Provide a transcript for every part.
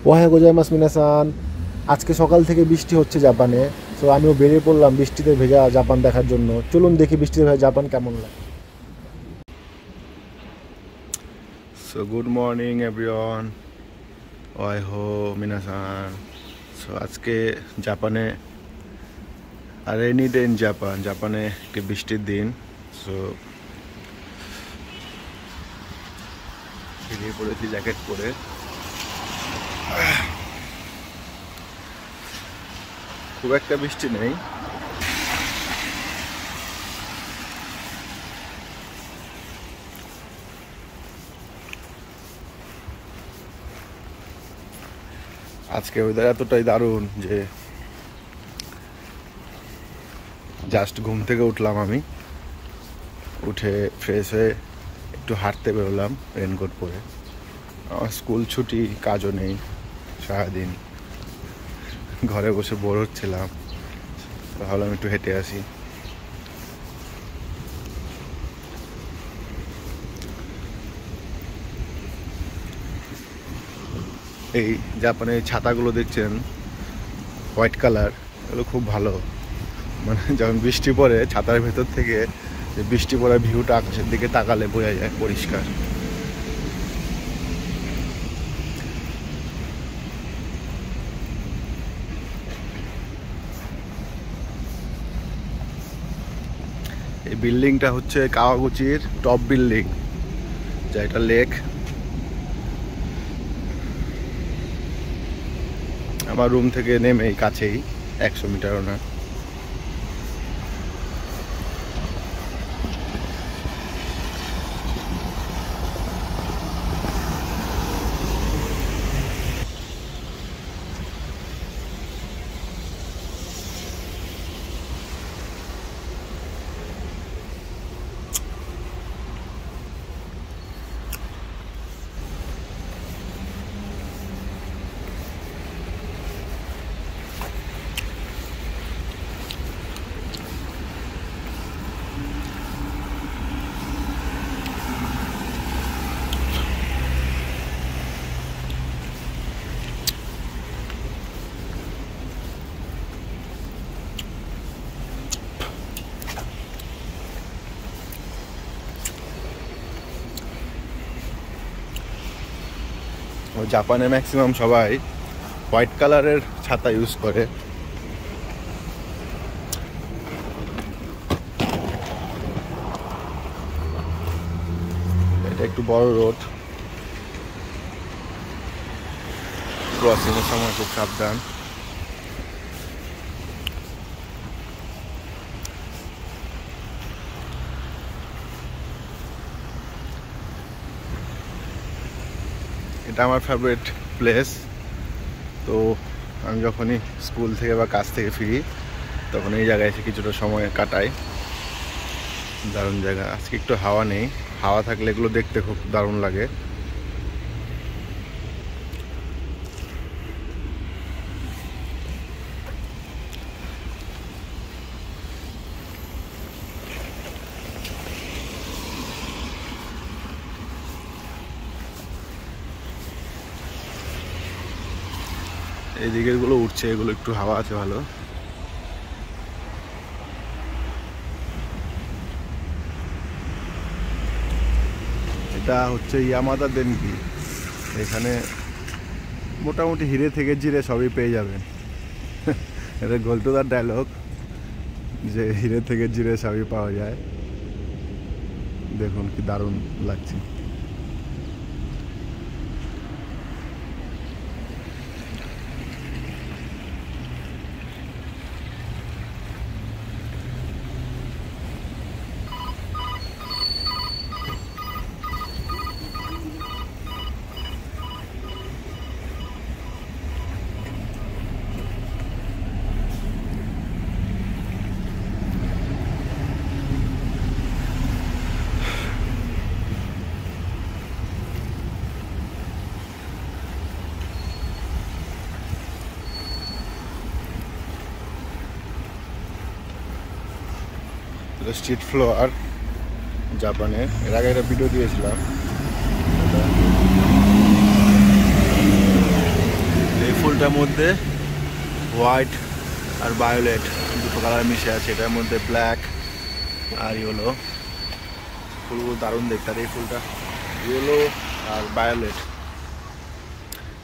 ওহায় গোজাইমাস মিনাসান। আজকে সকাল থেকে বৃষ্টি হচ্ছে জাপানে, তো আমিও বেরিয়ে পড়লাম বৃষ্টিতে ভেজা জাপান দেখার জন্য। চলুন দেখি বৃষ্টিতে ভেজা জাপান কেমন লাগে। So good morning everyone. Oiho minasan. So আজকে জাপানে রেইনি ডে ইন জাপানে একটি বৃষ্টির দিন। সো বেরিয়ে পড়েছি জ্যাকেট পরে। খুব একটা বৃষ্টি নেই, আজকে ওয়েদার এতটাই দারুণ যে জাস্ট ঘুম থেকে উঠলাম, আমি উঠে ফ্রেশ হয়ে একটু হাঁটতে বেরোলাম রেনকোট পরে। আমার স্কুল ছুটি, কাজও নেই, সারাদিন ঘরে বসে বোর হচ্ছিলাম, ভাবলাম একটু হেঁটে আসি। এই জাপানের ছাতাগুলো দেখছেন হোয়াইট কালার, এগুলো খুব ভালো। মানে যখন বৃষ্টি পড়ে ছাতার ভেতর থেকে যে বৃষ্টি পড়ার ভিউটা আকাশের দিকে তাকালে বোঝা যায় পরিষ্কার। এই বিল্ডিংটা হচ্ছে কাওয়াগুচির টপ বিল্ডিং, যা এটা লেক। আমার রুম থেকে নেমেই কাছেই, 100 মিটারও না। জাপানে ম্যাক্সিমাম সবাই হোয়াইট কালারের ছাতা ইউজ করে। এটা একটু বড় রোড, ক্রসিং এর সময় খুব সাবধান। এটা আমার ফেভারিট প্লেস। তো আমি যখনই স্কুল থেকে বা কাজ থেকে ফিরি তখন এই জায়গায় এসে কিছুটা সময় কাটাই। দারুণ জায়গা। আজকে একটু হাওয়া নেই, হাওয়া থাকলে এগুলো দেখতে খুব দারুণ লাগে। এই দিকের গুলো উঠছে, এগুলো একটু হাওয়া আছে ভালো। এটা হচ্ছে ইয়ামাদা দেনকি। এখানে মোটামুটি হিরে থেকে জিরে সবই পেয়ে যাবেন। এটা গোলটুদার ডায়লগ যে হিরে থেকে জিরে সবই পাওয়া যায়। দেখুন কি দারুণ লাগছে। স্ট্রিট ফ্লোয়ার জাপানে, এর আগে একটা ভিডিও দিয়েছিলাম। ফুলটার মধ্যে হোয়াইট আর ভায়োলেট দুটো কালার মিশে আছে, এটার মধ্যে ব্ল্যাক আর ইয়েলো। ফুলগুলো দারুণ দেখতে, আর এই ফুলটা ইয়েলো আর ভায়োলেট,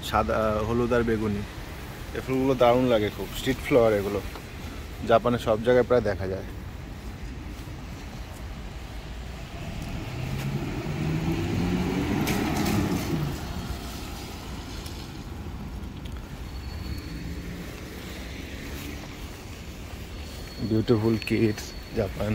সাদা, হলুদ আর বেগুনি। এই ফুলগুলো দারুণ লাগে খুব, স্ট্রিট ফ্লাওয়ার এগুলো, জাপানে সব জায়গায় প্রায় দেখা যায়। Beautiful kids, Japan.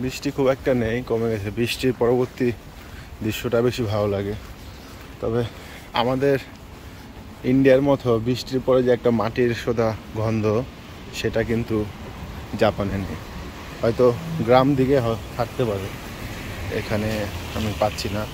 বৃষ্টি খুব একটা নেই, কমে গেছে। বৃষ্টির পরবর্তী দৃশ্যটা বেশি ভালো লাগে। তবে আমাদের ইন্ডিয়ার মতো বৃষ্টির পরে যে একটা মাটির সোঁদা গন্ধ, সেটা কিন্তু জাপানে নেই। হয়তো গ্রাম দিকে থাকতে পারে, এখানে আমি পাচ্ছি না।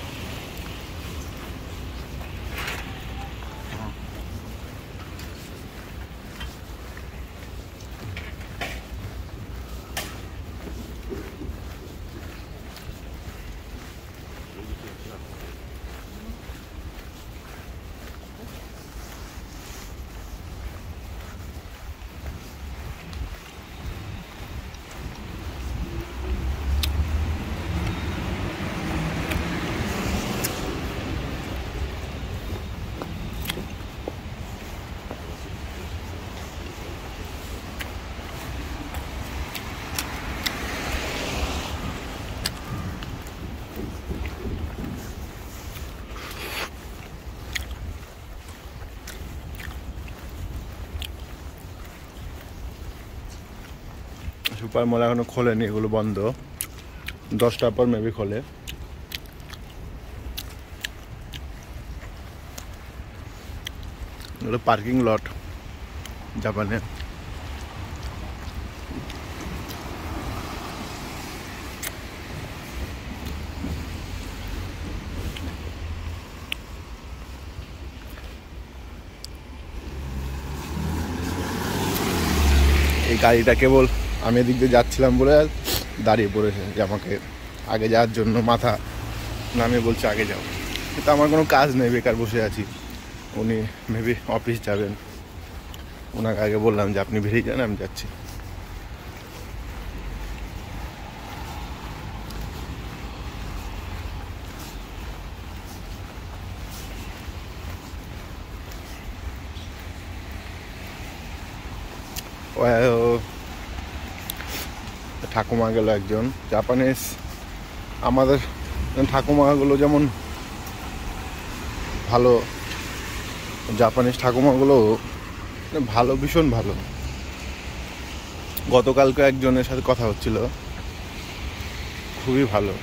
সুপার মল এখনো খোলেনি, এগুলো বন্ধ, 10টার পর মেবি খোলে। এগুলো পার্কিং লট জাপানে। এই গাড়িটা কেবল আমি এদিক দিয়ে যাচ্ছিলাম বলে দাঁড়িয়ে পড়েছে, যে আমাকে আগে যাওয়ার জন্য মাথা নামিয়ে বলছে আগে যাও। কিন্তু আমার কোনো কাজ নেই, বেকার বসে আছি। উনি মেবি অফিস যাবেন, ওনাকে আগে বললাম যে আপনি বেরিয়ে যান, আমি যাচ্ছি। ঠাকুমা গেল একজন, জাপানিজ। আমাদের ঠাকুমাগুলো যেমন ভালো, জাপানিজ ঠাকুমাগুলো ভালো, ভীষণ ভালো। গতকালকে একজনের সাথে কথা হচ্ছিল, খুবই ভালো।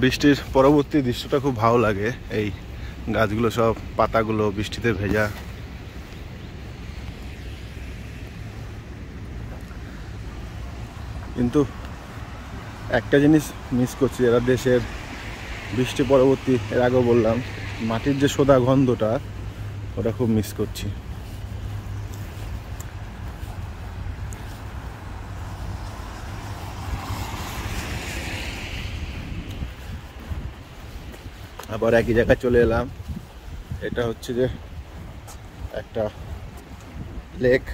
বৃষ্টির পরবর্তী দৃশ্যটা খুব ভালো লাগে। এই গাছগুলো সব পাতাগুলো বৃষ্টিতে ভেজা। কিন্তু একটা জিনিস মিস করছি, এরা দেশের বৃষ্টি পরবর্তী, এর আগেও বললাম, মাটির যে সোদা গন্ধটা, ওটা খুব মিস করছি। আবার একই জায়গায় চলে এলাম। এটা হচ্ছে যে একটা লেক।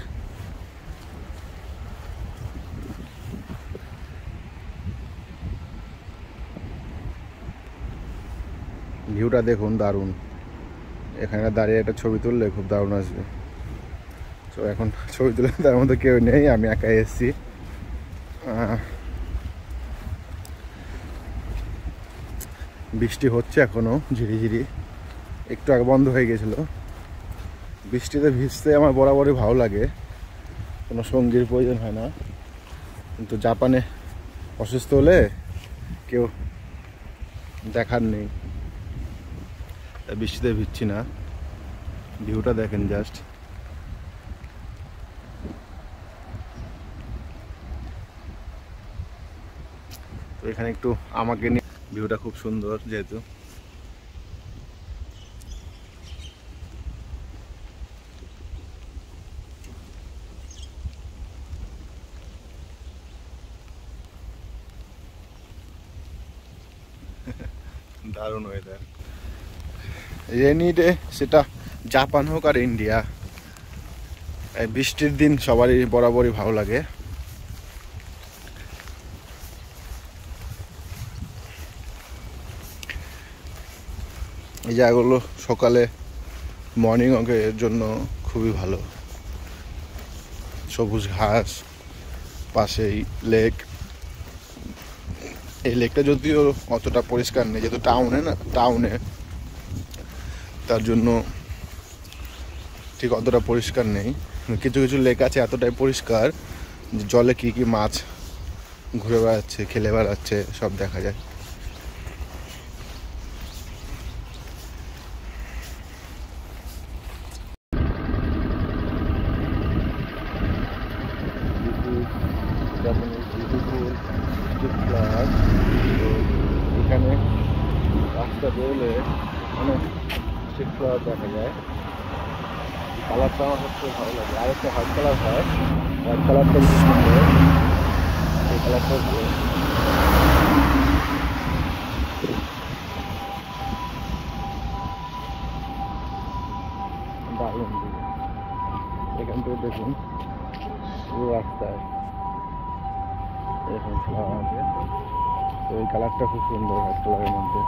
ভিউটা দেখুন, দারুণ। এখানে দাঁড়িয়ে একটা ছবি তুললে খুব দারুণ আসবে। তো এখন ছবি তুলে তার মধ্যে কেউ নেই, আমি একাই এসেছি। বৃষ্টি হচ্ছে এখনো ঝিরিঝিরি, একটু আগে বন্ধ হয়ে গেছিলো। বৃষ্টিতে ভিজতে আমার বরাবরই ভালো লাগে, কোনো সঙ্গীর প্রয়োজন হয় না। কিন্তু জাপানে অসুস্থ হলে কেউ দেখার নেই, তাই বৃষ্টিতে ভিজছি না। ভিউটা দেখেন জাস্ট। তো এখানে একটু আমাকে নিয়ে, ভিউটা খুব সুন্দর যেহেতু। দারুণ ওয়েদার। রেনি ডে, সেটা জাপান হোক আর ইন্ডিয়া, বৃষ্টির দিন সবারই বরাবরই ভালো লাগে। এই জায়গাগুলো সকালে মর্নিং ওয়াকের জন্য খুবই ভালো। সবুজ ঘাস, পাশেই লেক। এই লেকটা যদিও অতটা পরিষ্কার নেই, যেহেতু টাউনে, তার জন্য ঠিক অতটা পরিষ্কার নেই। কিছু কিছু লেক আছে এতটাই পরিষ্কার যে জলে কি কি মাছ ঘুরে বেড়াচ্ছে, খেলে বেড়াচ্ছে, সব দেখা যায়। এখানে রাস্তা বেরোলে অনেক স্ট্রিট ফ্লাওয়ার দেখা যায়। কালারটা আমার সবচেয়ে ভালো লাগে। আর একটা হোয়াইট কালার হয়, হোয়াইট কালারটা বেশি সুন্দর। এই কালারটা দারুণ দিকে। এখান থেকে দেখুন পুরো রাস্তায় এরকম ফ্লাওয়ার আছে। তো এই কালারটা খুব সুন্দর, হোয়াইট কালারের মধ্যে।